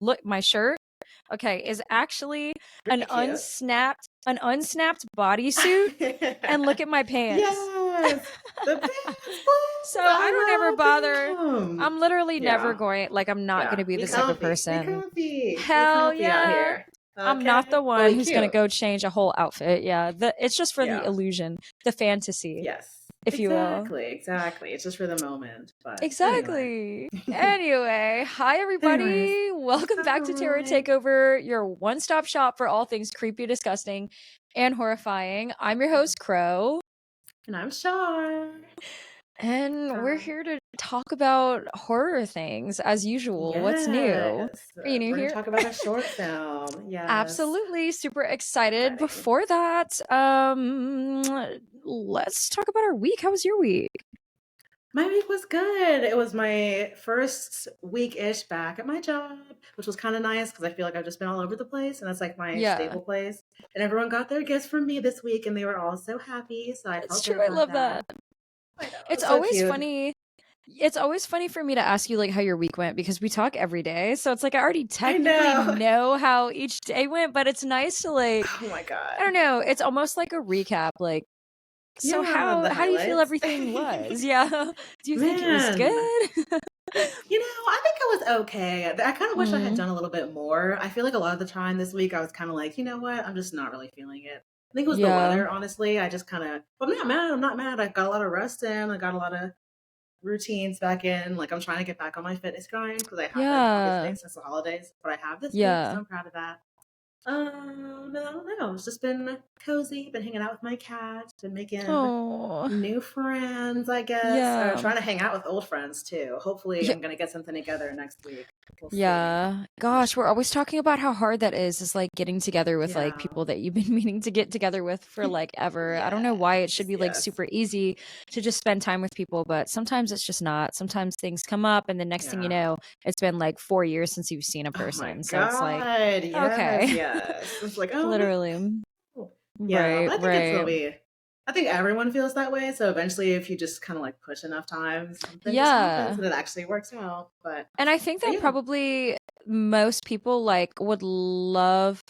look, my shirt, okay, is actually Very cute. an unsnapped bodysuit, and look at my pants. Yes, the pants, So please. I don't ever bother. I love them. I'm literally never Yeah, going, like, I'm not going yeah. to be Be this type of comfy. Be person. comfy. Be Hell comfy out yeah. here. I'm not the Okay. But one be who's going to cute. go change a whole outfit. Yeah. It's just for the Yeah. illusion, the fantasy, Yes. if you will. Exactly. Exactly. It's just for the moment. But anyway. Exactly. Anyway, hi Anyways. everybody. Welcome back to Terror Hi. Takeover, your one-stop shop for all things creepy, disgusting, and horrifying. I'm your host, Crow, And I'm Shar. and we're here to talk about horror things as usual. What's new? Yes. Are you new We're going to here? talk about a short film. Yes. Absolutely, super excited. Exciting. Before that, let's talk about our week. How was your week? My week was good. It was my first week-ish back at my job, which was kind of nice because I feel like I've just been all over the place, and that's like my Yeah, stable place. And everyone got their gifts from me this week, and they were all so happy. So I it's felt good true. I about love that. that. I know, It's it's so always cute. funny. It's always funny for me to ask you like how your week went because we talk every day. So it's like I already I technically know. know how each day went, but it's nice to like, Oh my I don't God. know, it's almost like a recap. Like, so Yeah, the how do you feel highlights. everything was? Yeah. Do you think it was Man, good? I think it was okay. I kind of wish I had Mm, done a little bit more. I feel like a lot of the time this week I was kind of like, you know what? I'm just not really feeling it. I think it was the yeah. weather, honestly. I just kind of, but I'm not mad. I'm not mad. I got a lot of rest in. I got a lot of routines back in. Like I'm trying to get back on my fitness grind because I haven't obviously Yeah. since the holidays, but I have this week, so Yeah. I'm proud of that. I don't know. It's just been cozy. Been hanging out with my cat. Been making Oh, new friends, I guess. Or yeah. trying to hang out with old friends too. Hopefully, Yeah. I'm gonna get something together next week. We'll see. Yeah. Gosh, we're always talking about how hard that is like getting together with like Yeah. people that you've been meaning to get together with for like ever. I don't know why it should Yes. be like Yes. super easy to just spend time with people, but sometimes it's just not. Sometimes things come up and the next thing you Yeah. know, it's been like 4 years since you've seen a Oh my person. So it's like, God. Yes. okay. Yes. It's like, oh Literally. no. Yeah, Right, but I think it's gonna right. be. I think everyone feels that way. So eventually, if you just kind of like push enough times, something just happens Yeah. and it actually works out. And I think But that yeah. probably most people like would love,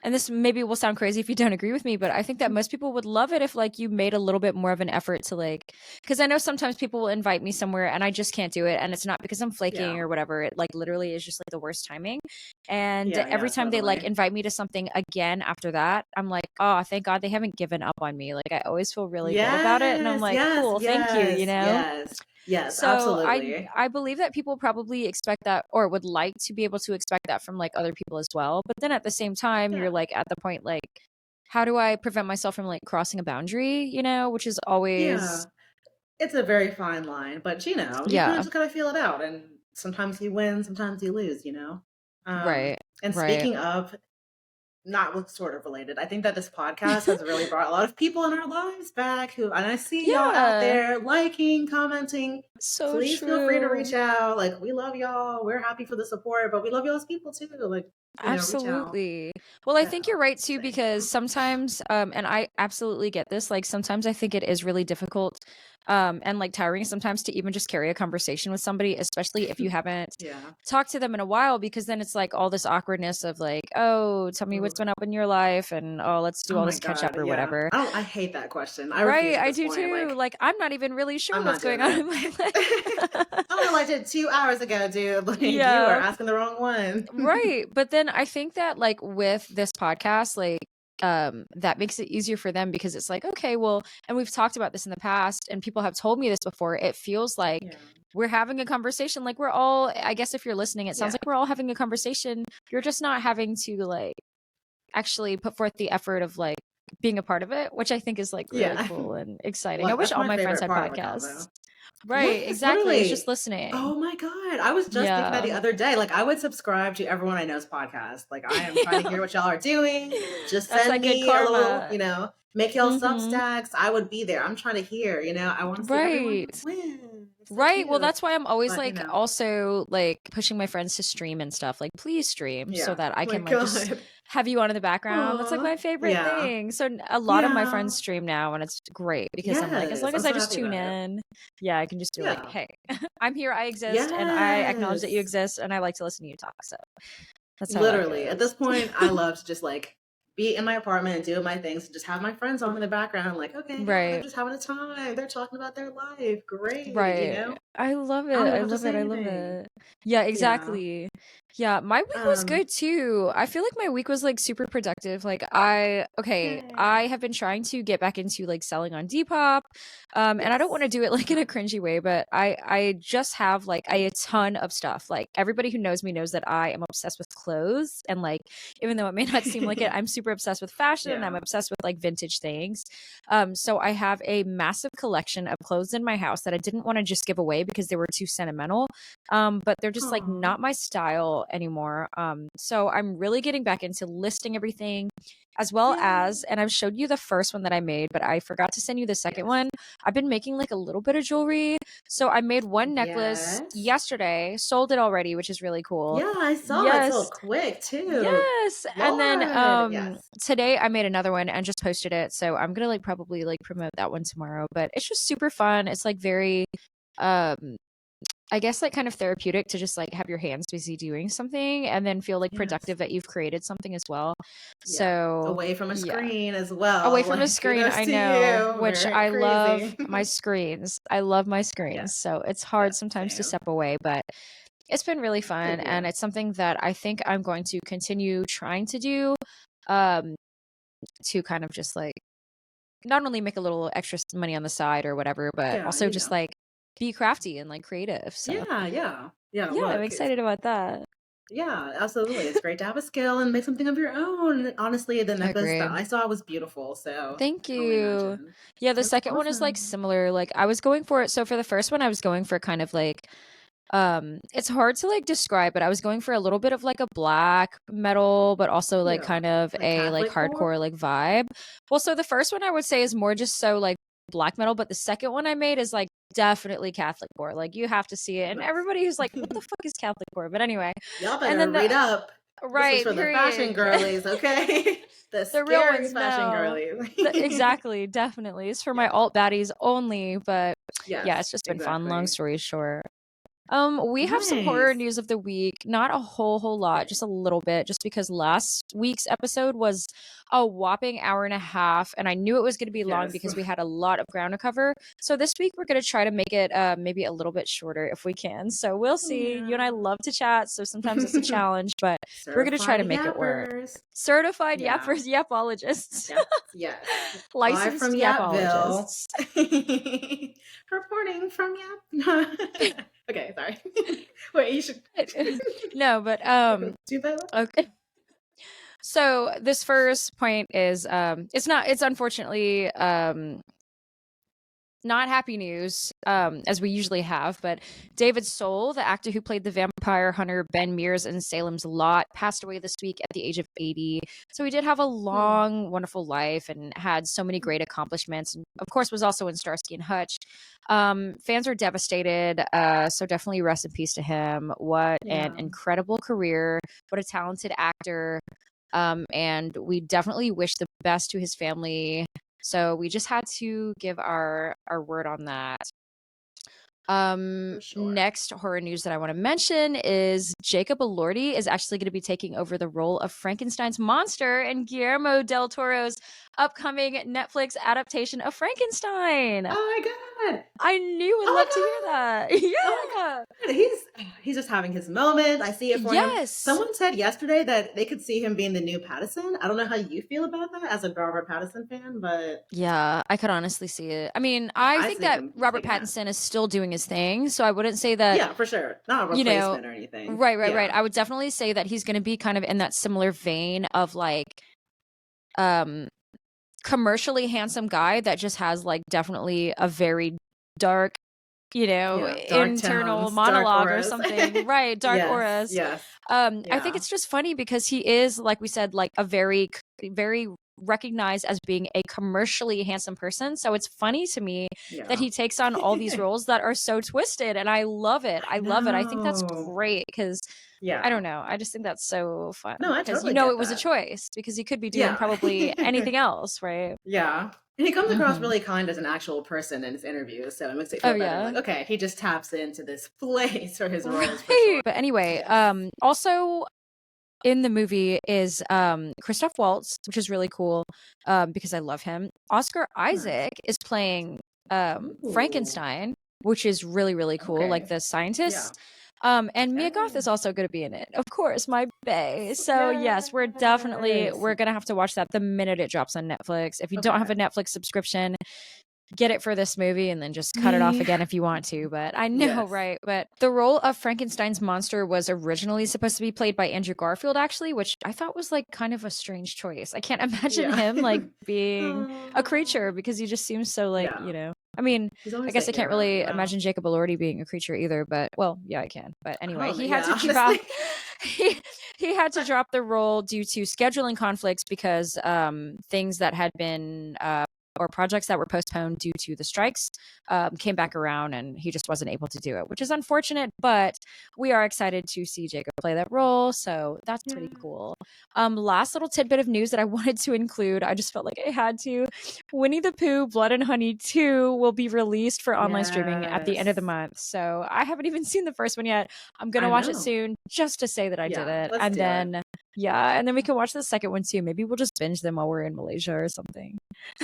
and this maybe will sound crazy if you don't agree with me, but I think that most people would love it if like you made a little bit more of an effort to like, because I know sometimes people will invite me somewhere and I just can't do it, and it's not because I'm flaking Yeah. or whatever. It like literally is just like the worst timing. And Yeah. every Yeah. time they like Totally. invite me to something again after that, I'm like, oh, thank God they haven't given up on me. Like I always feel really good about it, and I'm Yes. like, Yes. cool, thank you, you Yes. know. Yes. Yes. So Absolutely. I believe that people probably expect that or would like to be able to expect that from like other people as well. But then at the same time, you're Yeah. like at the point like, how do I prevent myself from like crossing a boundary, you know, which is always Yeah. It's a very fine line, but you kind of yeah, just gotta feel it out. And sometimes you win, sometimes you lose. right. And Right. speaking of, not with sort of related, I think that this podcast has really brought a lot of people in our lives back and I see y'all out Yeah. there liking, commenting. So Please feel free to reach true. out. Like, we love y'all. We're happy for the support, but we love y'all as people too. Like, reach out. Absolutely. Well, I Yeah. think you're right too, Same. because sometimes, and I absolutely get this, like sometimes I think it is really difficult, and like tiring sometimes to even just carry a conversation with somebody, especially if you haven't Yeah. talked to them in a while, because then it's like all this awkwardness of like, oh, tell me what's Ooh. been up in your life, and oh, let's do Oh all my this catch up God. or Yeah. whatever. I hate that question. I refuse Right. at I this do point. too. Like, Like, I'm not even really I'm sure what's not going doing on it. in my I life. don't know what I did 2 hours ago, dude. Like, you are Yeah. asking the wrong one. Right. But then I think that like with this podcast, like that makes it easier for them because it's like, okay, well, and we've talked about this in the past and people have told me this before. It feels like Yeah. we're having a conversation. Like we're all, I guess if you're listening, it sounds Yeah. like we're all having a conversation. You're just not having to like actually put forth the effort of like being a part of it, which I think is like really Yeah. cool and exciting. I Look, wish that's all my my friends favorite had part of the podcasts. convo. Right, Yes, exactly. It's just literally. listening. Oh my God. I was just thinking that Yeah. the other day. Like, I would subscribe to everyone I know's podcast. Like, I am trying to hear what y'all are doing. Just That's send that good me a little, karma. make y'all Mm-hmm. Substacks. I would be there. I'm trying to hear, I want to see everyone Right. win. It's so Right. Well, cute. that's why I'm always But, also like pushing my friends to stream and stuff. Like, please stream so yeah. that I Oh my can like just God. have you on in the background. That's like Aw. my favorite Yeah. thing. So a lot of my Yeah. friends stream now, and it's great because I'm like, as Yes. long I'm as I so just happy tune about it. in, yeah, I can just be like, Yeah. hey, I'm here, I exist, and I acknowledge that you Yes. exist, and I like to listen to you talk. So that's how that Literally. At goes. this point, I love to just like be in my apartment and doing my things and just have my friends on in the background. I'm like, okay, yeah, they're Right. just having a time. They're talking about their life. Great, you Right. know? I love I don't it. even I have to love say it. I love anything. it. Yeah, Yeah. exactly. Yeah, my week was Um, good too. I feel like my week was like super productive. Like I Yay. have been trying to get back into like selling on Depop. And I don't want to Yes. do it like in a Okay. cringy way, but I just have like a ton of stuff. Like everybody who knows me knows that I am obsessed with clothes, and like even though it may not seem like it, I'm super obsessed with fashion and I'm Yeah. obsessed with like vintage things. So I have a massive collection of clothes in my house that I didn't want to just give away because they were too sentimental. But they're just like Aw. not my style anymore. So I'm really getting back into listing everything as well as, Yay. and I've showed you the first one that I made, but I forgot to send you the second Yes. one. I've been making like a little bit of jewelry. So I made one necklace Yes. yesterday, sold it already, which is really cool. Yeah, I saw it so Yes. quick too. Yes. And then Lord. Yes. today I made another one and just posted it. So I'm gonna like probably like promote that one tomorrow. But it's just super fun. It's like very um I guess like kind of therapeutic to just like have your hands busy doing something and then feel like Yes. productive that you've created something as well. Yeah. So Away from a yeah. screen as Away well. from a Like, screen, kudos I to know, you. which Very I love crazy. my screens. I love my screens. Yes. So it's hard Yes. sometimes to Same. step away, but it's been really Good fun. for And you. it's something that I think I'm going to continue trying to do um, to kind of just like not only make a little extra money on the side or whatever, but Yeah, also you just know. like be crafty and like creative. So Yeah, yeah. Yeah, yeah, I'm look, it's excited about that. yeah, absolutely. It's great to have a skill and make something of your own. And honestly, the necklace that Agreed. I saw was beautiful, so I Thank can only you. imagine. Yeah, the That's second one is like awesome. similar. Like I was going for it. So for the first one, I was going for kind of like it's hard to like describe, but I was going for a little bit of like a black metal, but also like Yeah. kind of Like a like Catholic core? hardcore like vibe. Well, so the first one I would say is more just so like black metal, but the second one I made is like definitely Catholic core. Like you have to see it. And Nice. everybody who's like, what the fuck is Catholic core? But anyway. Y'all And better then read the up. This was right, for the fashion period. girlies, okay? The The real scary ones fashion know. girlies. Exactly, definitely. It's for my Yes. alt baddies only, but yeah, Yes, it's just been fun. Long exactly. story short. We have some horror Nice. news of the week. Not a whole lot, Okay. just a little bit, just because last week's episode was a whopping hour and a half, and I knew it was going to be long Yes. because we had a lot of ground to cover. So this week we're going to try to make it maybe a little bit shorter if we can. So we'll see. You and I Yeah. love to chat, so sometimes it's a challenge, but we're going to try to Certified make it work. yappers. Certified Yeah. yappers, yapologists, Yes. Yes. Live licensed from Yapville. yapologists. Reporting from Yap. Okay, sorry. Wait, you should No, but do that. okay. So this first point is it's unfortunately not happy news as we usually have, but David Soul, the actor who played the vampire hunter Ben Mears in Salem's Lot, passed away this week at the age of 80. So he did have a Hmm. long, wonderful life and had so many great accomplishments, and of course was also in Starsky and Hutch. Fans are devastated, so definitely rest in peace to him. What an Yeah, incredible career, what a talented actor. And we definitely wish the best to his family. So we just had to give our word on that. for sure. Next horror news that I want to mention is Jacob Elordi is actually going to be taking over the role of Frankenstein's monster in Guillermo del Toro's upcoming Netflix adaptation of Frankenstein. Oh my god! I knew you would Oh love to my hear god! that. Oh my Yeah. god! He's just having his moment. I see it for him. Yes. Someone said yesterday that they could see him being the new Pattinson. I don't know how you feel about that as a Robert Pattinson fan, but Yeah, I could honestly see it. I mean, I I think see that him Robert taking that. Pattinson is still doing his thing, so I wouldn't say that, Yeah, for sure. Not a you know, replacement or anything. right. Yeah. I would definitely say that he's going to be kind of in that similar vein of like um commercially handsome guy that just has like definitely a very dark, Yeah. Dark internal tones, dark monologue or auras. something. Right, dark Yes. auras. Yes. I think Yeah. it's just funny because he is, like we said, like a very recognized as being a commercially handsome person. So it's funny to me that Yeah. he takes on all these roles that are so twisted, and I love it. I I love it. I think that's know. great because I Yeah. don't know. I just think that's so fun No, I because totally it get was a that. choice because he could be doing Yeah. probably anything else, right? Yeah. And he comes across Hmm. really kind as an actual person in his interviews, so it makes it Oh feel better. yeah. Like, okay, he just taps into this place for his roles for Right. sure. But anyway, Yes. also in the movie is Christoph Waltz, which is really cool because I love him. Oscar Nice. Isaac is playing Ooh. Frankenstein, which is really, really cool, like Okay. the Yeah. scientist. And Mia Goth is Yes. also going to be in it, of course, my bae. So yes, Yes. we're gonna have to watch that the minute it drops on Netflix. If you don't have Okay. a Netflix subscription, get it for this movie and then just cut it off Me. again if you want to. But I know, Yes. right? But the role of Frankenstein's monster was originally supposed to be played by Andrew Garfield, actually, which I thought was like kind of a strange choice. I can't imagine Yeah. him like being a creature Oh. because he just seems so like, Yeah. I mean, He's I always the guess I can't hero, really you know? imagine Jacob Elordi being a creature either, but well, yeah, I can. But I anyway, don't know. he had Yeah, to honestly. drop he, he had to drop the role due to scheduling conflicts because things that had been or projects that were postponed due to the strikes came back around and he just wasn't able to do it, which is unfortunate, but we are excited to see Jacob play that role. So that's Yeah. pretty cool. Last little tidbit of news that I wanted to include. I just felt like I had to. Winnie the Pooh Blood and Honey 2 will be released for online streaming at the end of the Yes. month. So I haven't even seen the first one yet. I'm going to I watch it know. soon just to say that I did Yeah, it. let's And do it. then, yeah, and then we can watch the second one too. Maybe we'll just binge them while we're in Malaysia or something.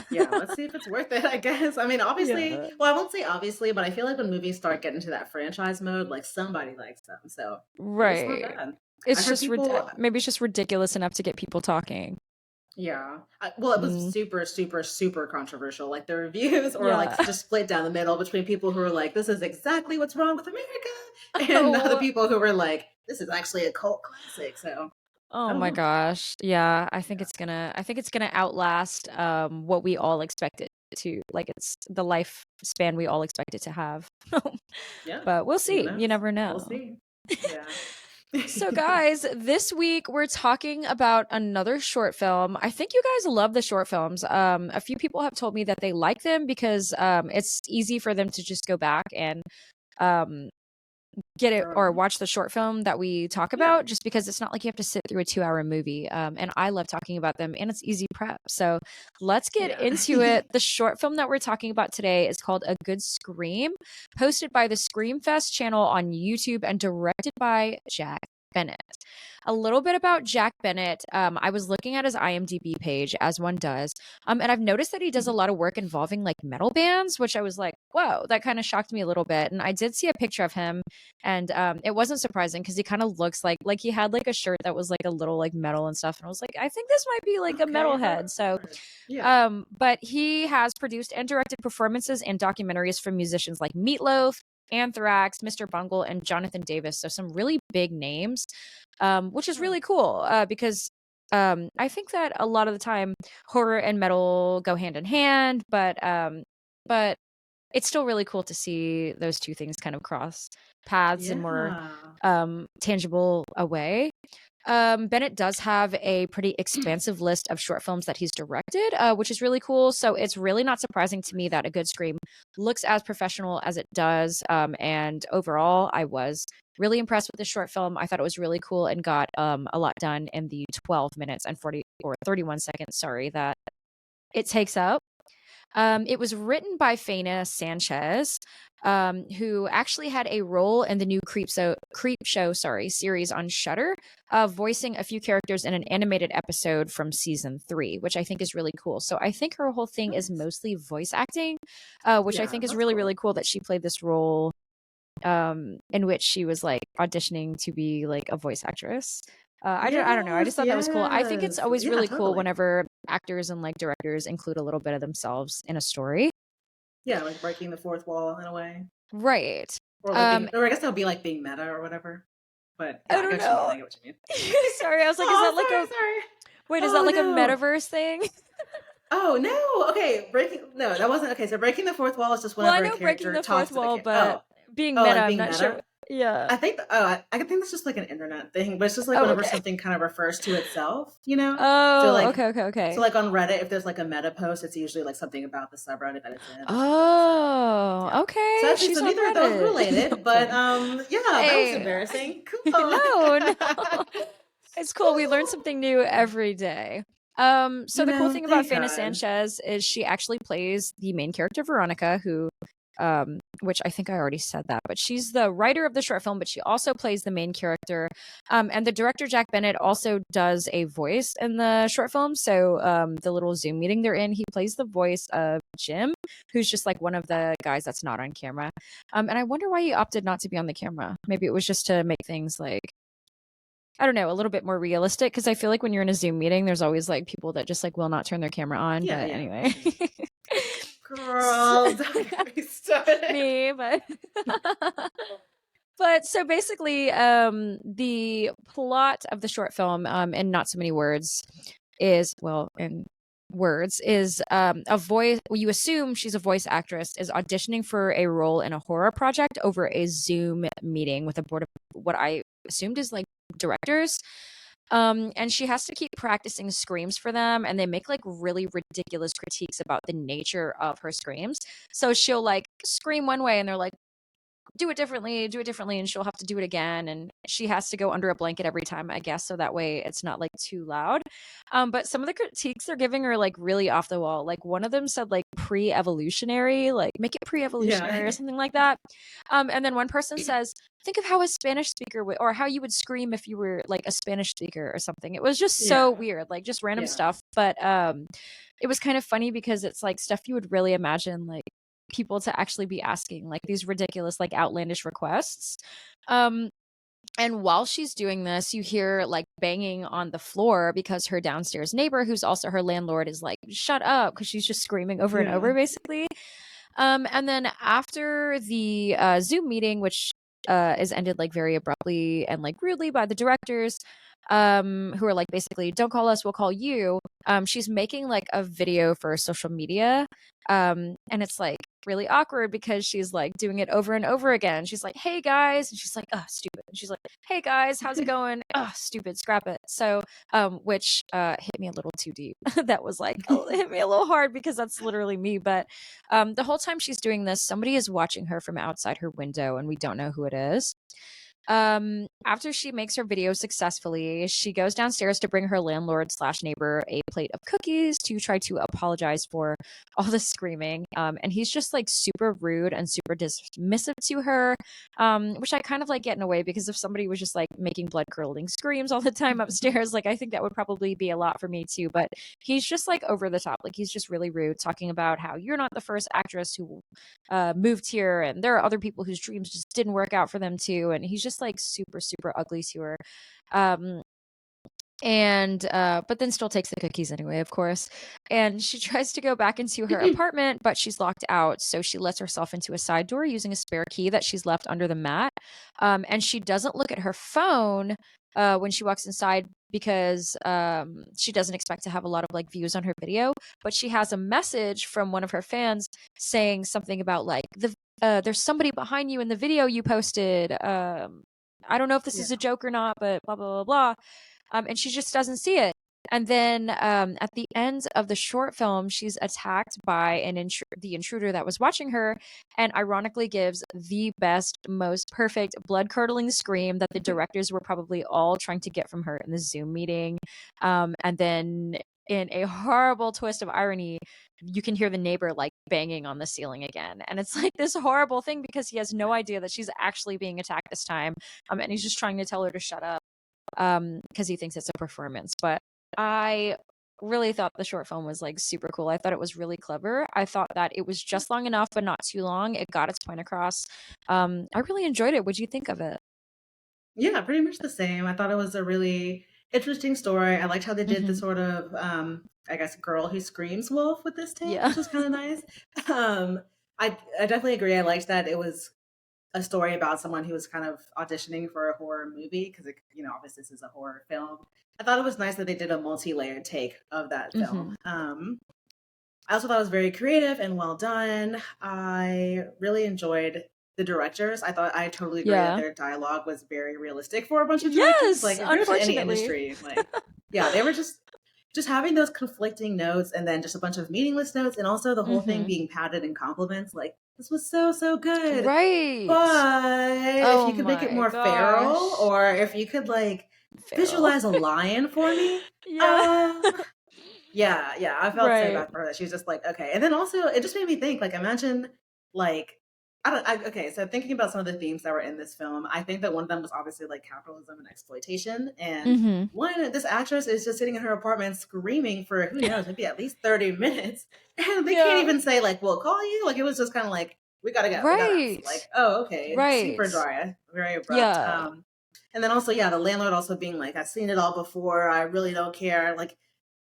Yeah, let's see if it's worth it, I guess. I mean, obviously, Yeah. well, I won't say obviously, but I feel like when movies start getting to that franchise mode, like somebody likes them. So maybe it's not Right. bad. I It's heard just people, maybe it's just ridiculous enough to get people talking. yeah. Well, it was Mm, super, super, super controversial. Like the reviews or like yeah. just split down the middle between people who were like, this is exactly what's wrong with America, and the Oh, people who were like, this is actually a cult classic. So I oh don't my know. gosh. Yeah, Yeah. I think it's gonna outlast what we all expect it to. Like it's the lifespan we all expect it to have. Yeah. But we'll Who see. You knows? never We'll know. see. Yeah. So, guys, this week we're talking about another short film. I think you guys love the short films. A few people have told me that they like them because it's easy for them to just go back and um, get it or Girl. watch the short film that we talk Yeah. about just because it's not like you have to sit through a 2 hour movie. And I love talking about them and it's easy prep. So let's get Yeah. into it. The short film that we're talking about today is called A Good Scream, posted by the Screamfest channel on YouTube and directed by Jack Bennett. A little bit about Jack Bennett. I was looking at his IMDb page, as one does, and I've noticed that he does a lot of work involving like metal bands, which I was like, whoa, that kind of shocked me a little bit. And I did see a picture of him, and it wasn't surprising because he kind of looks like he had like a shirt that was like a little like metal and stuff, and I was like, I think this might be like a Okay, heard metalhead. So heard. Yeah. but he has produced and directed performances and documentaries from musicians like Meatloaf, Anthrax, Mr. Bungle, and Jonathan Davis. So some really big names, which is Huh. really cool because I think that a lot of the time horror and metal go hand in hand, but it's still really cool to see those two things kind of cross paths in more Yeah. tangible a way. Bennett does have a pretty expansive list of short films that he's directed, which is really cool. So it's really not surprising to me that A Good Scream looks as professional as it does. And overall, I was really impressed with this short film. I thought it was really cool and got a lot done in the 12 minutes and 40 or 31 seconds, sorry, that it takes up. It was written by Faina Sanchez, who actually had a role in the new Creep Show, series on Shudder, voicing a few characters in an animated episode from season 3, which I think is really cool. So I think her whole thing is Nice. mostly voice acting, which I Yeah, think is that's really really cool. cool that she played this role in which she was like auditioning to be like a voice actress. I don't know. I just Yes, thought that was cool. I think it's yes. always Yeah, really cool totally. whenever actors and like directors include a little bit of themselves in a story. Yeah, like breaking the fourth wall in a way. Right. Or like Um, being or I guess that would be like being meta or whatever. But yeah, I I get don't what you mean. know. I get what you mean. Sorry, I was like, is that like a Oh, sorry, sorry. wait? Is that Oh like a no. metaverse thing? Oh no. Okay, breaking no, that wasn't okay. So breaking the fourth wall is just Well, I whenever a know breaking character the fourth talks to the wall, kid. but Oh. being Oh, meta, like I'm being not sure. meta? Yeah. I think I think that's just like an internet thing, but it's just like Oh, whenever okay. something kind of refers to itself, you know? So Oh, like okay, okay, so okay. like on Reddit, if there's like a meta post, it's usually like something about the subreddit that it's in or something. So Oh, yeah. So okay. actually, so She's on neither of those Reddit. related, I'm but kidding. yeah, that was Hey, embarrassing. Cool. no, no. It's cool. We learn something new every day. So You the cool know, thing about thank Fana God. Sanchez is she actually plays the main character Veronica, who which I think I already said that, but she's the writer of the short film, but she also plays the main character. And the director Jack Bennett also does a voice in the short film. So the little Zoom meeting they're in, he plays the voice of Jim, who's just like one of the guys that's not on camera. And I wonder why he opted not to be on the camera. Maybe it was just to make things like, I don't know, a little bit more realistic, because I feel like when you're in a Zoom meeting, there's always like people that just like will not turn their camera on. Yeah, But yeah, for anyway, sure. Girl, don't get me started. me, but but so basically, the plot of the short film, in not so many words, is well, in words, is a voice. Well, you assume she's a voice actress, is auditioning for a role in a horror project over a Zoom meeting with a board of what I assumed is like directors. And she has to keep practicing screams for them, and they make like really ridiculous critiques about the nature of her screams. So she'll like scream one way, and they're like, do it differently, and she'll have to do it again, and she has to go under a blanket every time, I guess, so that way it's not like too loud. But some of the critiques they're giving are like really off the wall. Like one of them said like pre-evolutionary, like make it Yeah. pre-evolutionary or something like that. And then one person says, think of how a Spanish speaker would, or how you would scream if you were like a Spanish speaker or something. It was just so Yeah. weird, like just random Yeah. stuff. But it was kind of funny because it's like stuff you would really imagine like people to actually be asking, like these ridiculous, like outlandish requests. Um, and while she's doing this, you hear like banging on the floor because her downstairs neighbor, who's also her landlord, is like, shut up, because she's just screaming over and Yeah. over, basically. And then after the Zoom meeting, which is ended like very abruptly and like rudely by the directors, who are like basically, don't call us, we'll call you. She's making like a video for social media. And it's like really awkward because she's like doing it over and over again. She's like, hey guys. And she's like, oh, stupid. And she's like, hey guys, how's it going? Oh, stupid, scrap it. So, which hit me a little too deep. That was like, oh, hit me a little hard because that's literally me. But the whole time she's doing this, somebody is watching her from outside her window, and we don't know who it is. After she makes her video successfully, she goes downstairs to bring her landlord slash neighbor a plate of cookies to try to apologize for all the screaming. And he's just like super rude and super dismissive to her, which I kind of like get in a way, because if somebody was just like making blood curdling screams all the time upstairs, like I think that would probably be a lot for me too. But he's just like over the top, like he's just really rude, talking about how you're not the first actress who moved here, and there are other people whose dreams just didn't work out for them too. And he's just like super super ugly to her. um and but then still takes the cookies anyway, of course. And she tries to go back into her apartment, but she's locked out, so she lets herself into a side door using a spare key that she's left under the mat. And she doesn't look at her phone when she walks inside, because she doesn't expect to have a lot of like views on her video. But she has a message from one of her fans saying something about like there's somebody behind you in the video you posted. I don't know if this is Yeah. a joke or not, but blah blah blah blah. And she just doesn't see it. And then at the end of the short film, she's attacked by the intruder that was watching her, and ironically gives the best, most perfect, blood curdling scream that the directors were probably all trying to get from her in the Zoom meeting. And then, in a horrible twist of irony, you can hear the neighbor like banging on the ceiling again. And it's like this horrible thing because he has no idea that she's actually being attacked this time. And he's just trying to tell her to shut up, because he thinks it's a performance. But I really thought the short film was like super cool. I thought it was really clever. I thought that it was just long enough, but not too long. It got its point across. I really enjoyed it. What'd you think of it? Yeah, pretty much the same. I thought it was a really interesting story. I liked how they did the Hmm. sort of, I guess, girl who screams wolf with this take, Yeah. which was kind of nice. Um, I definitely agree. I liked that it was a story about someone who was kind of auditioning for a horror movie because, obviously this is a horror film. I thought it was nice that they did a multi-layered take of that film. Hmm. I also thought it was very creative and well done. I really enjoyed the directors. I totally agree that Yeah. their dialogue was very realistic for a bunch of directors. Yes, Like if there's any unfortunately. industry, like yeah, they were just having those conflicting notes and then just a bunch of meaningless notes and also the whole thing Mhm. being padded in compliments. Like this was so good. Right. But if Oh you could make it my more feral, gosh. or if you could like Feral. visualize a lion for me, Yeah. uh yeah, I felt so Right. bad for her that she was just like, okay. And then also it just made me think, like, imagine like okay, so thinking about some of the themes that were in this film, I think that one of them was obviously like capitalism and exploitation. And Mhm. this actress is just sitting in her apartment screaming for who knows, maybe at least 30 minutes. And they can't Yeah. even say, like, we'll call you. Like it was just kind of like, we gotta go, we gotta bounce. Right. Like, oh, okay. Super Right. dry, very abrupt. Yeah. And then also, yeah, the landlord also being like, I've seen it all before, I really don't care. Like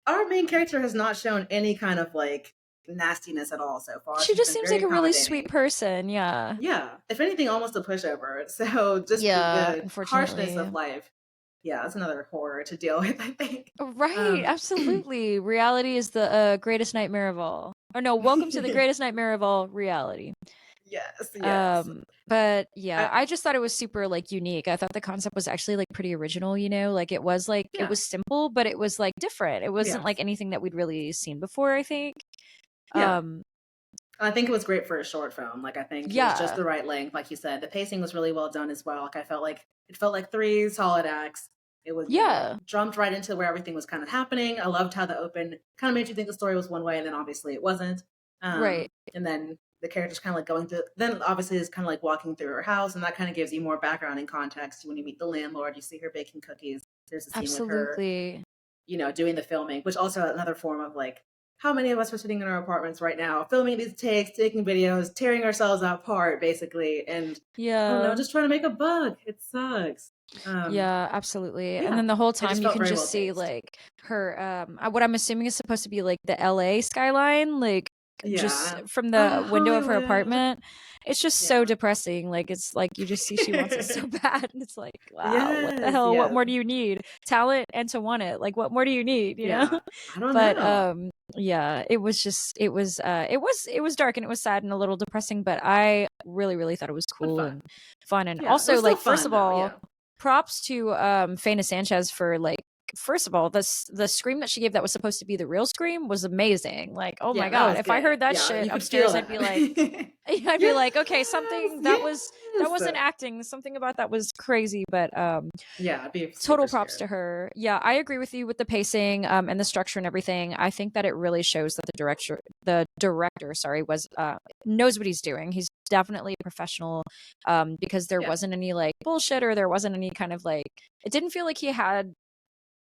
our main character has not shown any kind of like nastiness at all so far. She She's just been seems very like a really sweet accommodating. person, yeah. Yeah, if anything, almost a pushover. So just Yeah, the harshness unfortunately. of life. Yeah, that's another horror to deal with, I think. Right, Um, absolutely. Reality is the, greatest nightmare of all. Or no, welcome to the greatest nightmare of all, reality. yes. But yeah, I, I just thought it was super, like, unique. I thought the concept was actually, like, pretty original, you know? Like, it yeah, was simple, but it was, like, different. It wasn't, like, yes, anything that we'd really seen before, I think. yeah. Um, I think it was great for a short film. Like I think it was just yeah. the right length. Like you said, the pacing was really well done as well. Like I felt like it felt like three solid acts. It was, Yeah. jumped right into where everything was kind of happening. I loved how the open kind of made you think the story was one way, and then obviously it wasn't. Right. And then the character's kind of like going through. Then obviously is kind of like walking through her house, and that kind of gives you more background and context when you meet the landlord. You see her baking cookies. There's a scene with her Absolutely. doing the filming, which also another form of like how many of us are sitting in our apartments right now, filming these takes, taking videos, tearing ourselves apart, basically, and I don't know, Yeah. just trying to make a buck. It sucks. Yeah, absolutely. And Yeah, then the whole it just time you felt can very well just see paced. like her what I'm assuming is supposed to be like the LA skyline, like just Yeah. from the Ah, window of her Hollywood. apartment. It's just so Yeah. depressing. Like it's like you just see she wants it so bad and it's like, wow, what the Yes, hell? What yes. more do you need? Talent and to want it. Like what more do you need, you know? Yeah. I don't But know. yeah, it was just it was dark and it was sad and a little depressing, but I really thought it was But cool fun. and fun. And Yeah. It was also still like first fun of though. all, Yeah. props to Faina Sanchez for like first of all, the scream that she gave that was supposed to be the real scream was amazing. Like, oh my Yeah, that god, was if I good. heard that Yeah, shit you could feel upstairs, I'd that. be like I'd be like, okay, Yes, something that wasn't yes. acting. Something about that was crazy, but Yeah, I'd be total super props scared. to her. Yeah, I agree with you with the pacing and the structure and everything. I think that it really shows that the director, sorry, was knows what he's doing. He's definitely a professional because there Yeah. wasn't any like bullshit or there wasn't any kind of like it didn't feel like he had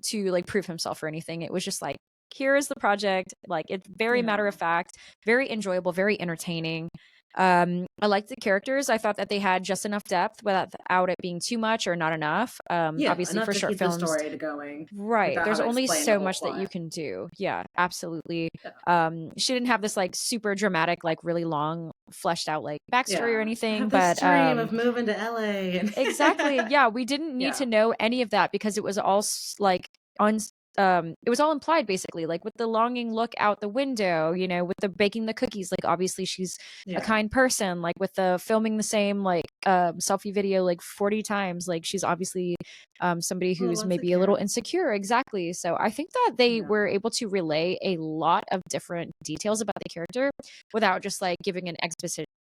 to like prove himself or anything. It was just like here is the project. Like it's very Yeah. matter of fact, very enjoyable, very entertaining. I liked the characters. I thought that they had just enough depth without it being too much or not enough. Yeah, Obviously enough for to short keep the films, story going right. without There's having to only explain the so whole much that you plot. can do. Yeah, absolutely. Yeah. She didn't have this like super dramatic, like really long, fleshed out like backstory or Yeah. I anything, have this but dream of moving to LA and exactly. Yeah, we didn't need yeah. to know any of that because it was all like on it was all implied basically like with the longing look out the window, you know, with the baking the cookies, like obviously she's a Yeah. kind person, like with the filming the same like selfie video like 40 times, like she's obviously somebody A little who's maybe a little insecure. insecure, exactly. So I think that they Yeah. were able to relay a lot of different details about the character without just like giving an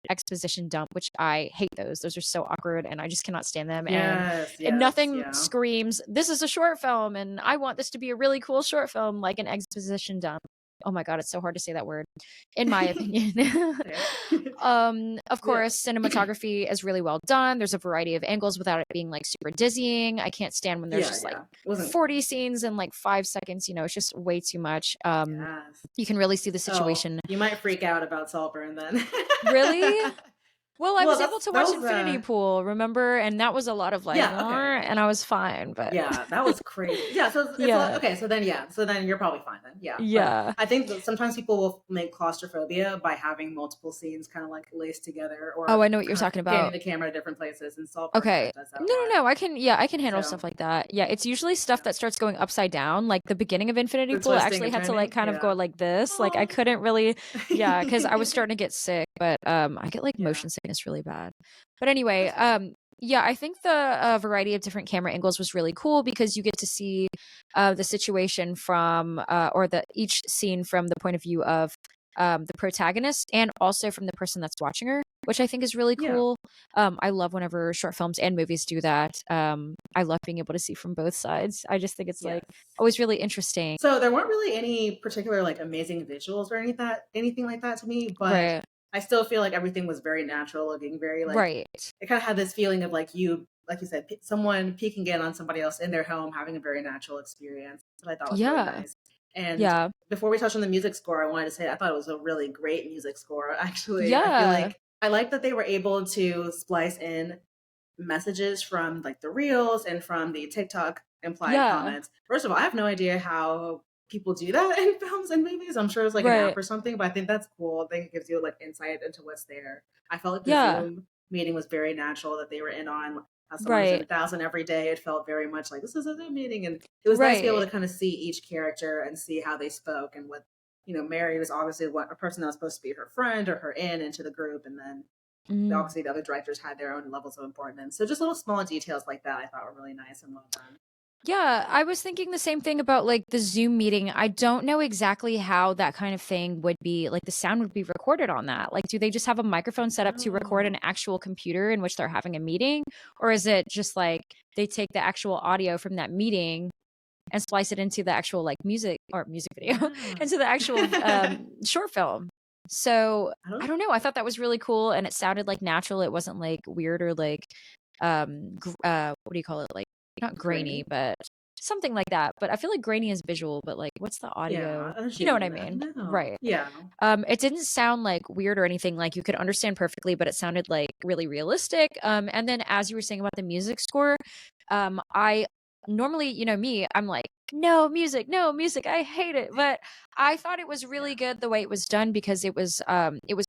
exposition dump, which I hate those. Those are so awkward and I just cannot stand them. Yes, And yes, nothing yeah. screams, this is a short film and I want this to be a really cool short film like an exposition dump. Oh my god, it's so hard to say that word, in my opinion. Fair. Of Yeah. course, cinematography is really well done. There's a variety of angles without it being like super dizzying. I can't stand when there's Yeah, just like yeah. Wasn't 40 scenes in like 5 seconds. You know, it's just way too much. yes. You can really see the Oh, situation. you might freak out about Saltburn then. Really? Well, I Well, was able to that watch was Infinity Pool, remember? And that was a lot of like, yeah, okay. and I was fine, but Yeah, that was crazy. Yeah, so it's like yeah. okay, so then yeah, so then you're probably fine then. Yeah, but Yeah. I think that sometimes people will make claustrophobia by having multiple scenes kind of like laced together Oh, or I know what you're kind of talking panning about. the camera to different places, and Saltburn kind Okay. of does that No, a lot. no, no. I can handle So stuff like that. Yeah, it's usually stuff yeah, that starts going upside down. Like the beginning of Infinity the Pool twisting actually and had to like turning. kind of go Yeah. like this. Like I Oh. couldn't really, yeah, because I was starting to get sick. but I get like Yeah. motion sickness really bad. But anyway, That's fair. yeah, I think the variety of different camera angles was really cool because you get to see the situation from or the each scene from the point of view of the protagonist and also from the person that's watching her, which I think is really Yeah. cool. I love whenever short films and movies do that. I love being able to see from both sides. I just think it's like Yes. always really interesting. So there weren't really any particular like amazing visuals or anything like that to me, but Right. I still feel like everything was very natural looking, very like Right. it kind of had this feeling of like you said, someone peeking in on somebody else in their home, having a very natural experience that I thought was really Yeah. nice. And Yeah. before we touch on the music score, I wanted to say I thought it was a really great music score. Actually, I feel Yeah. like I like that they were able to splice in messages from like the reels and from the TikTok implied Yeah. comments. First of all, I have no idea how people do that in films and movies. I'm sure it's like an Right. app or something, but I think that's cool. I think it gives you like insight into what's there. I felt like the Yeah. Zoom meeting was very natural that they were in on. As someone who's in Right. 1,000 every day, it felt very much like this is a Zoom meeting, and it was nice to be able Right. to kind of see each character and see how they spoke and what Mary was obviously what a person that was supposed to be her friend or her into the group, and then Mm. obviously the other directors had their own levels of importance. So just little small details like that I thought were really nice and well done. Yeah, I was thinking the same thing about like the Zoom meeting. I don't know exactly how that kind of thing would be like the sound would be recorded on that. Like, do they just have a microphone set up to record an Oh, actual computer in which they're having a meeting? Or is it just like they take the actual audio from that meeting and splice it into the actual like music video yeah. into the actual short film? So I don't I don't know. I thought that was really cool and it sounded like natural. It wasn't like weird or like what do you call it? Like not grainy, grainy. but something like that. But I feel like grainy is visual, but like what's the Yeah, audio? I You understand know what what you I mean. I mean? don't know. Right. Yeah. It didn't sound like weird or anything. Like you could understand perfectly, but it sounded like really realistic. And then as you were saying about the music score, I normally, me, I'm like, no music, no music, I hate it. But I thought it was really Yeah. good the way it was done because it was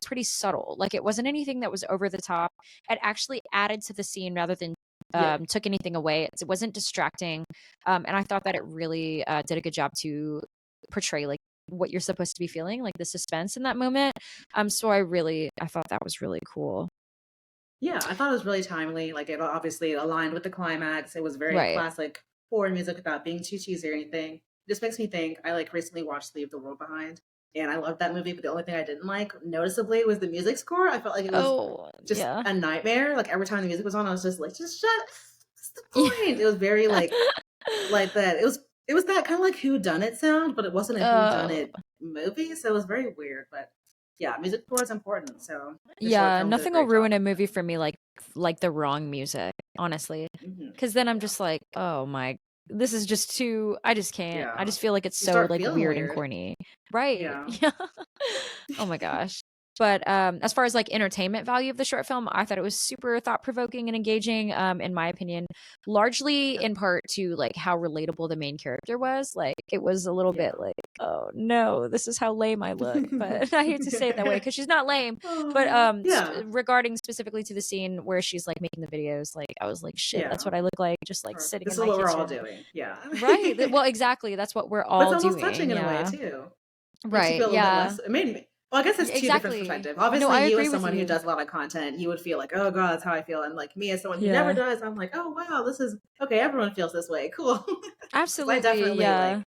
pretty subtle. Like it wasn't anything that was over the top. It actually added to the scene rather than Yeah. took anything away. It wasn't distracting. And I thought that it really did a good job to portray like what you're supposed to be feeling, like the suspense in that moment. So I thought that was really cool. Yeah, I thought it was really timely. Like it obviously aligned with the climax. It was very Right. classic horror music without being too cheesy or anything. It just makes me think. I like recently watched Leave the World Behind, and I loved that movie. But the only thing I didn't like, noticeably, was the music score. I felt like it was Oh, just yeah. a nightmare. Like every time the music was on, I was just like, just shut. What's the point? It was very like that. It was that kind of like who done it sound, but it wasn't a who done Oh, it movie. So it was very weird. But yeah, music score is important. So the short yeah, film did a nothing will great job ruin a with movie for me like the wrong music, honestly. it. Because then I'm Yeah. just like, "Oh my this is just too I just can't." I Yeah. just feel like it's You so, start like, feeling weird and weird. corny. Right. Yeah. Yeah. Oh my gosh. But, as far as, like, entertainment value of the short film, I thought it was super thought-provoking and engaging, in my opinion, largely Yep. in part to, like, how relatable the main character was. Like, it was a little bit Yeah. like, "Oh, no, this is how lame I look." But I hate to say it that way because she's not lame, but, Oh, yeah. regarding specifically to the scene where she's, like, making the videos, like, I was like, "Shit, that's Yeah. what I look like just, like, Perfect. sitting This in is my what we're all kitchen." doing. Yeah. Right, well, exactly, that's what we're But it's all almost doing, touching in a way yeah. too. Makes you Right, feel a little bit yeah. less. It made me. Well, I guess it's two different Exactly. perspectives. No, Obviously, I you agree as with someone who you. does a lot of content, you would feel like, oh god, that's how I feel. And like me as someone who never Yeah. does, I'm like, oh wow, this is okay. Everyone feels this way. Cool. Because I Absolutely, definitely yeah.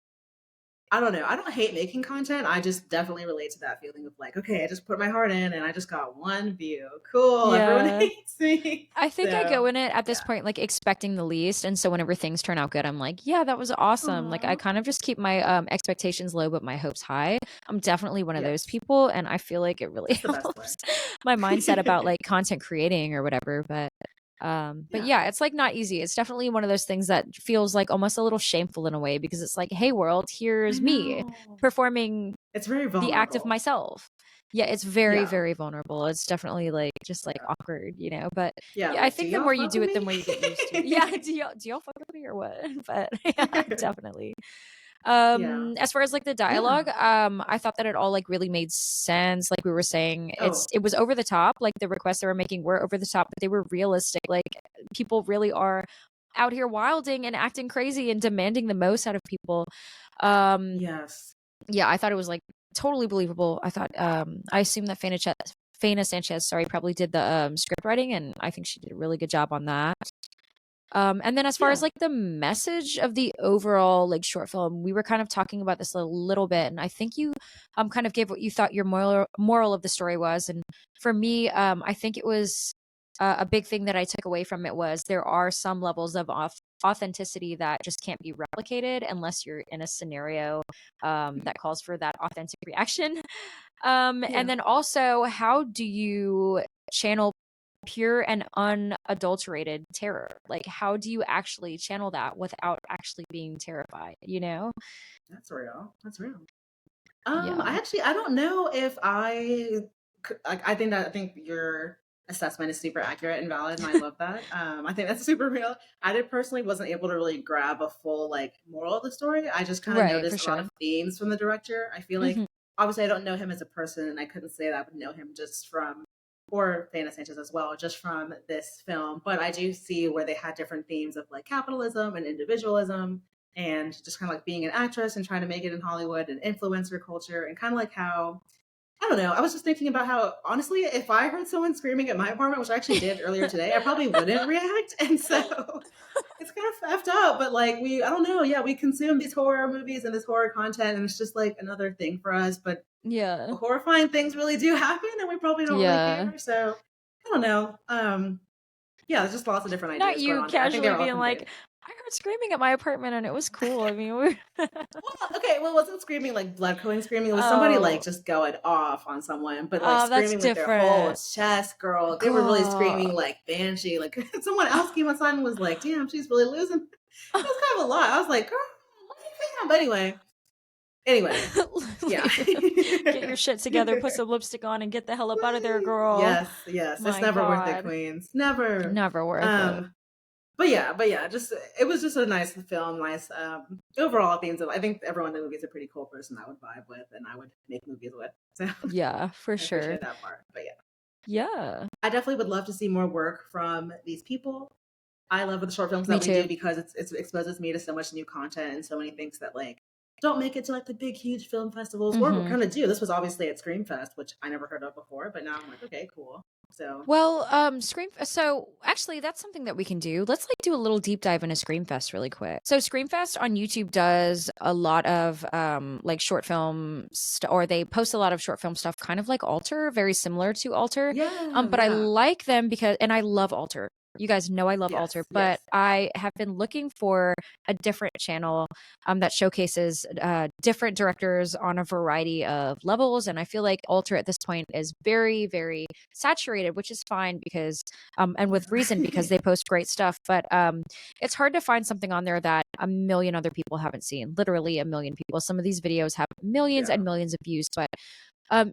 I don't know. I don't hate making content. I just definitely relate to that feeling of like, okay, I just put my heart in and I just got one view. Cool. Everyone Yeah. hates me. I think I go So in it at this yeah. point, like, expecting the least, and so whenever things turn out good, I'm like, "Yeah, that was awesome." Like, I Aw. kind of just keep my, expectations low, but my hopes high. I'm definitely one of those Yes. people, and I feel like it really That's the best way. helps my mindset about, like, content creating or whatever, but Yeah. yeah, it's, like, not easy. It's definitely one of those things that feels, like, almost a little shameful in a way because it's like, "Hey, world, I here's me know. performing It's very the act of vulnerable. myself." Yeah, it's very, Yeah. very vulnerable. It's definitely, like, just, like, Yeah. awkward, but Yeah. yeah, I Like, do think the y'all more you fuck do with it, the me? more you get used to. Yeah, do y'all fuck with me or what? But yeah, definitely. Yeah. As far as, like, the Yeah. dialogue, I thought that it all, like, really made sense, like we were saying. Oh, It was over the top, like, the requests they were making were over the top, but they were realistic, like, people really are out here wilding and acting crazy and demanding the most out of people. Um yes. yeah, I thought it was, like, totally believable. I thought, I assume that Faina Sanchez, sorry, probably did the script writing, and I think she did a really good job on that. And then as far as Yeah. like the message of the overall like short film, we were kind of talking about this a little bit, and I think you kind of gave what you thought your moral of the story was. And for me, I think it was a big thing that I took away from it was there are some levels of authenticity that just can't be replicated unless you're in a scenario that calls for that authentic reaction. And Yeah. then also, how do you channel pure and unadulterated terror? Like, how do you actually channel that without actually being terrified, you know? That's real. That's real. Yeah. I don't know if I think your assessment is super accurate and valid, and I love that. I think that's super real. I did personally wasn't able to really grab a full like moral of the story. I just kind of Right, for noticed a lot sure. of themes from the director. I feel like Mhm. obviously I don't know him as a person, and I couldn't say that I would know him just from or Dana Sanchez as well, just from this film. But I do see where they had different themes of like capitalism and individualism and just kind of like being an actress and trying to make it in Hollywood and influencer culture and kind of like how I don't know. I was just thinking about how honestly, if I heard someone screaming at my apartment, which I actually did earlier today, I probably wouldn't react. And so it's kind of effed up, but like I don't know. Yeah, we consume these horror movies and this horror content, and it's just like another thing for us. But Yeah. horrifying things really do happen, and we probably don't really Yeah. care. So I don't know. Yeah, there's just lots of different Not ideas going you on there. I think casually they're all being like, conveyed. I heard screaming at my apartment and it was cool. I mean, we're Well, okay, well, it wasn't screaming like blood curdling screaming. It was somebody like oh, just going off on someone, but like oh, that's screaming with their whole different. chest, girl. They were really screaming God. like banshee. Like someone else came outside and was like, "Damn, she's really losing." It was kind of a lot. I was like, "Girl, what are you feeling?" But anyway, yeah. Get your shit together, put some lipstick on, and get the hell up out of there, girl. Yes, yes. It's My never worth it, God. Queens. Never. Never worth it. Um, but yeah, just it was just a nice film, nice overall themes of I think everyone in the movie is a pretty cool person I would vibe with and I would make movies with. So Yeah, for I sure. appreciate that part. But yeah. Yeah. I definitely would love to see more work from these people. I love the short films Me that we do too. because it exposes me to so much new content and so many things that like don't make it to like the big huge film festivals or Mhm. kind of do. This was obviously at Screamfest, which I never heard of before, but now I'm like, okay, cool. So Well, so actually that's something that we can do. Let's like do a little deep dive into Screamfest really quick. So Screamfest on YouTube does a lot of like short film or they post a lot of short film stuff kind of like Alter, very similar to Alter. yeah, But I yeah. like them because and I love Alter. You guys know I love Alter, Yes, but yes. I have been looking for a different channel that showcases different directors on a variety of levels. And I feel like Alter at this point is very, very saturated, which is fine because, and with reason because Yeah. they post great stuff. But it's hard to find something on there that a million other people haven't seen. Literally a million people. Some of these videos have millions Yeah. and millions of views, but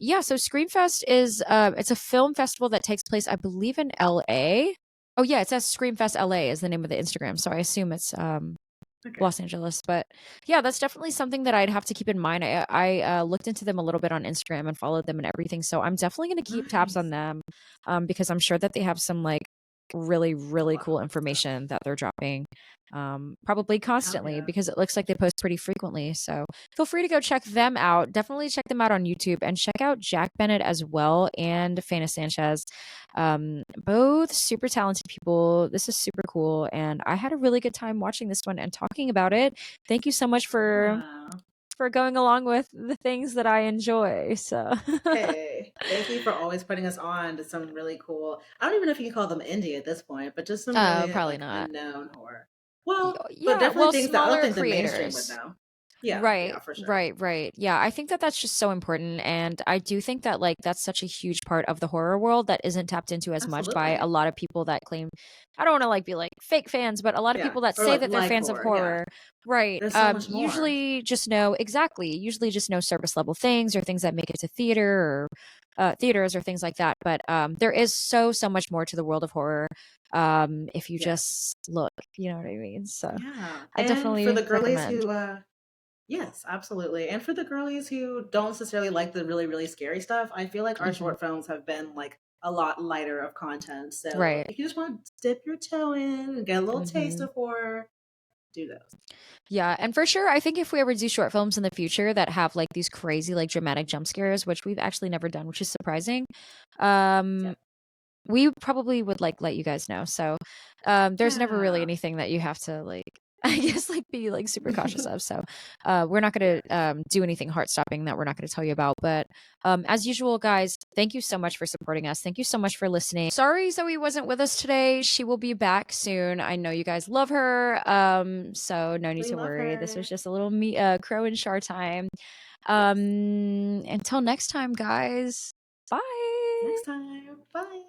yeah. So Screamfest is it's a film festival that takes place, I believe, in LA. Oh yeah, it says Screamfest LA is the name of the Instagram. So I assume it's Okay. Los Angeles. But yeah, that's definitely something that I'd have to keep in mind. I looked into them a little bit on Instagram and followed them and everything. So I'm definitely going to keep tabs on Nice. them because I'm sure that they have some like really, A really lot of cool fun stuff. information that they're dropping probably Hell constantly yeah. because it looks like they post pretty frequently. So feel free to go check them out. Definitely check them out on YouTube and check out Jack Bennett as well and Fana Sanchez. Both super talented people. This is super cool. And I had a really good time watching this one and talking about it. Thank you so much Yeah. for going along with the things that I enjoy. So Hey, thank you for always putting us on to some really cool. I don't even know if you can call them indie at this point, but just some really probably like not. unknown horror. Well, but Yeah, definitely well, things that I don't smaller think the mainstream would creators. know. Yeah, Right, yeah, for sure. right, right. Yeah, I think that that's just so important. And I do think that, like, that's such a huge part of the horror world that isn't tapped into as much by a Absolutely. lot of people that claim, I don't want to, like, be like fake fans, but a lot of Yeah, people that or say that they're like fans of horror. Yeah, horror, right, there's so much more. usually just know, exactly, usually just know surface level things or things that make it to theater or theaters or things like that. But there is so much more to the world of horror if you Yes. just look, you know what I mean? So Yeah, I and for definitely the girlies recommend. who yes, absolutely. And for the girlies who don't necessarily like the really, really scary stuff, I feel like our Hmm. short films have been like a lot lighter of content. So Right. if you just want to dip your toe in and get a little taste Hmm. of horror, do those. Yeah, and for sure, I think if we ever do short films in the future that have like these crazy, like dramatic jump scares, which we've actually never done, which is surprising, Yeah. um, we probably would like let you guys know. So, there's never really Yeah. anything that you have to like, I guess, like be like super cautious of. So, we're not Yeah. gonna do anything heart stopping that we're not gonna tell you about. But as usual, guys, thank you so much for supporting us. Thank you so much for listening. Sorry Zoe wasn't with us today. She will be back soon. I know you guys love her. So no need We to love worry. This her. was just a little Crow and Char time. Yes. Until next time, guys. Bye. Next time. Bye.